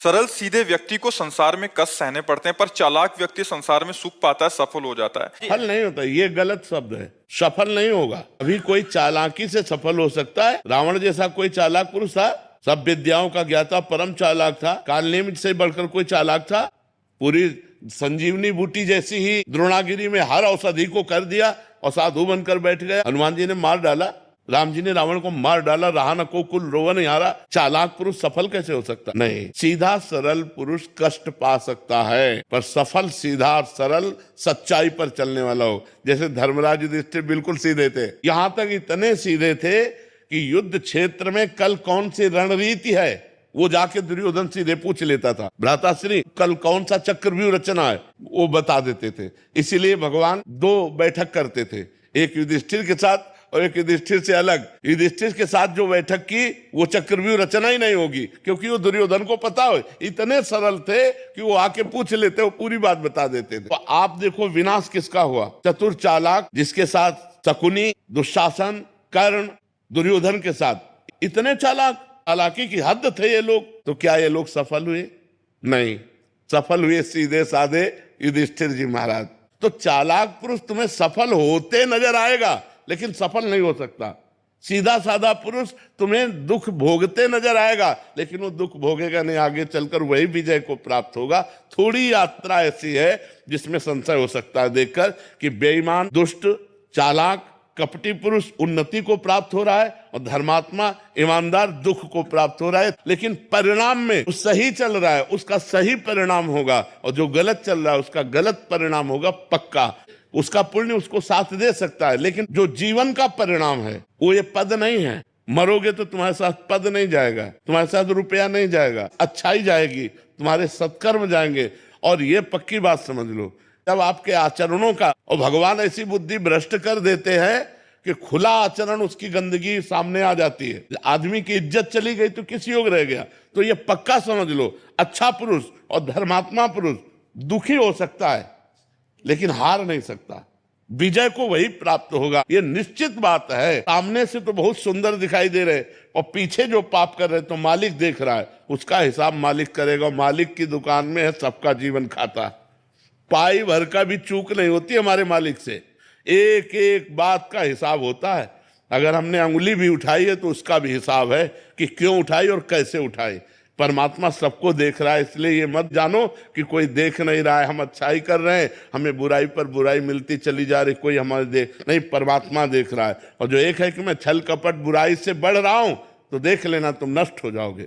सरल सीधे व्यक्ति को संसार में कष्ट सहने पड़ते हैं, पर चालाक व्यक्ति संसार में सुख पाता है, सफल हो जाता है। सफल नहीं होता, ये गलत शब्द है। सफल नहीं होगा। अभी कोई चालाकी से सफल हो सकता है। रावण जैसा कोई चालाक पुरुष था, सब विद्याओं का ज्ञाता, परम चालाक था। कालनेमित से बढ़कर कोई चालाक था? पूरी संजीवनी बूटी जैसी ही द्रोणागिरी में हर औषधि को कर दिया और साधु बनकर बैठ गया। हनुमान जी ने मार डाला, राम जी ने रावण को मार डाला, रहा न को कुल रोवन यारा। चालाक पुरुष सफल कैसे हो सकता? नहीं, सीधा सरल पुरुष कष्ट पा सकता है, पर सफल सीधा सरल सच्चाई पर चलने वाला हो। जैसे धर्मराज युधिष्ठिर बिल्कुल सीधे थे, यहां तक इतने सीधे थे कि युद्ध क्षेत्र में कल कौन सी रणनीति है वो जाके दुर्योधन सीधे पूछ लेता था। भ्राताश्री कल कौन सा चक्रव्यूह रचना है वो बता देते थे। इसीलिए भगवान दो बैठक करते थे, एक युधिष्ठिर के साथ और एक युधिष्ठिर से अलग। युधिष्ठिर के साथ जो बैठक की वो चक्रव्यूह रचना ही नहीं होगी, क्योंकि वो दुर्योधन को पता हो। इतने सरल थे कि वो आके पूछ लेते, वो पूरी बात बता देते थे। तो आप देखो विनाश किसका हुआ? चतुर चालाक, जिसके साथ शकुनी, दुशासन, कर्ण, दुर्योधन के साथ इतने चालाक, चालाकी की हद थे ये लोग। तो क्या ये लोग सफल हुए? नहीं, सफल हुए सीधे साधे युधिष्ठिर जी महाराज। तो चालाक पुरुष तुम्हें सफल होते नजर आएगा, लेकिन सफल नहीं हो सकता। सीधा साधा पुरुष तुम्हें दुख भोगते नजर आएगा, लेकिन वो दुख भोगेगा नहीं, आगे चलकर वही विजय को प्राप्त होगा। थोड़ी यात्रा ऐसी है जिसमें संशय हो सकता है देखकर कि बेईमान, दुष्ट, चालाक, कपटी पुरुष उन्नति को प्राप्त हो रहा है और धर्मात्मा, ईमानदार दुख को प्राप्त हो रहा है। लेकिन परिणाम में सही चल रहा है, उसका सही परिणाम होगा, और जो गलत चल रहा है उसका गलत परिणाम होगा पक्का। उसका पुण्य उसको साथ दे सकता है, लेकिन जो जीवन का परिणाम है वो ये पद नहीं है। मरोगे तो तुम्हारे साथ पद नहीं जाएगा, तुम्हारे साथ रुपया नहीं जाएगा, अच्छाई जाएगी, तुम्हारे सत्कर्म जाएंगे। और ये पक्की बात समझ लो, जब आपके आचरणों का, और भगवान ऐसी बुद्धि भ्रष्ट कर देते हैं कि खुला आचरण उसकी गंदगी सामने आ जाती है। आदमी की इज्जत चली गई तो किस योग रह गया? तो ये पक्का समझ लो, अच्छा पुरुष और धर्मात्मा पुरुष दुखी हो सकता है लेकिन हार नहीं सकता। विजय को वही प्राप्त होगा, ये निश्चित बात है। सामने से तो बहुत सुंदर दिखाई दे रहे और पीछे जो पाप कर रहे तो मालिक देख रहा है, उसका हिसाब मालिक करेगा। मालिक की दुकान में है सबका जीवन खाता। पाई भर का भी चूक नहीं होती हमारे मालिक से, एक एक बात का हिसाब होता है। अगर हमने अंगुली भी उठाई है तो उसका भी हिसाब है कि क्यों उठाई और कैसे उठाई। परमात्मा सबको देख रहा है, इसलिए ये मत जानो कि कोई देख नहीं रहा है, हम अच्छाई कर रहे हैं, हमें बुराई पर बुराई मिलती चली जा रही, कोई हमारे देख नहीं। परमात्मा देख रहा है। और जो एक है कि मैं छल कपट बुराई से बढ़ रहा हूं, तो देख लेना तुम नष्ट हो जाओगे।